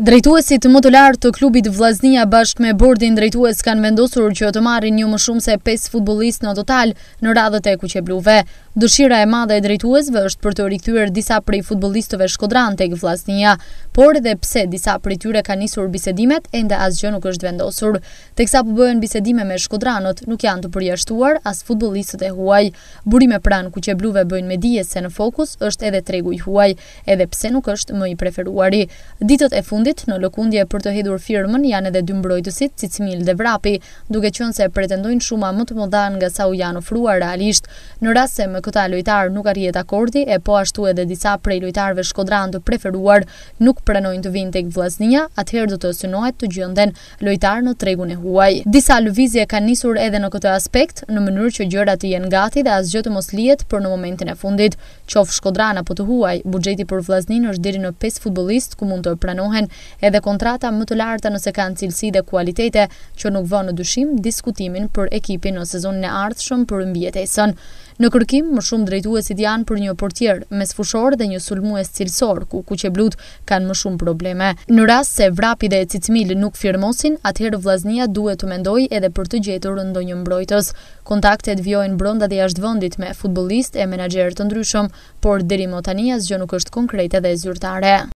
Drejtuesit më të lartë të klubit Vllaznia bashkë me bordin drejtues kanë vendosur që të marrin jo më shumë se 5 futbollistë në total në radhët e kuqebluve. Dëshira e madhe e drejtuesve është për të rikthyer disa prej futbollistëve shkodran tek Vllaznia, por edhe pse disa prej tyre kanë nisur bisedimet, ende asgjë nuk është vendosur. Teksa po bëhen bisedime me shkodranët, nuk janë të përjashtuar as futbollistët e huaj. Burime pranë kuqebluve bëjnë me dije se në fokus është edhe tregu i huaj, edhe pse nuk është më i preferuari. Ditët e fundit në lëkundje për të hedhur firmën janë edhe dy mbrojtësit Cicmil dhe Vrapi, duke qenë se pretendojnë shuma më të mëdha nga sa u janë ofruar realisht. Në rast se me këta lojtar nuk arrihet akordi, e po ashtu edhe disa prej lojtarëve shkodran të preferuar nuk pranojnë të vinë tek Vllaznia, atëherë do të synohet të gjenden lojtar në tregun e huaj. Disa lëvizje kanë nisur edhe në këtë aspekt, në mënyrë që gjërat të jenë gati dhe asgjë të mos lihet për në momentin e fundit. Qoftë shkodran apo të huaj, buxheti për Vllaznin është deri në 5 futbollistë ku mund të pranohen edhe kontrata më të larta nëse kanë cilësi dhe kualitete, që nuk vën në dyshim diskutimin për ekipin në sezonin e ardhshëm për mbijetesën. Në kërkim, më shumë drejtuesit janë për një portier mesfushor dhe një sulmues cilësor, ku kuqeblut kanë më shumë probleme. Në rast se Vrapi dhe Cicmil nuk firmosin, atëherë Vllaznia duhet të mendojë edhe për të gjetur ndonjë mbrojtës. Kontaktet vijojnë brenda dhe jashtë vendit me futbollistë e menaxherë të ndryshëm, por deri më tani asgjë nuk është konkrete dhe zyrtare.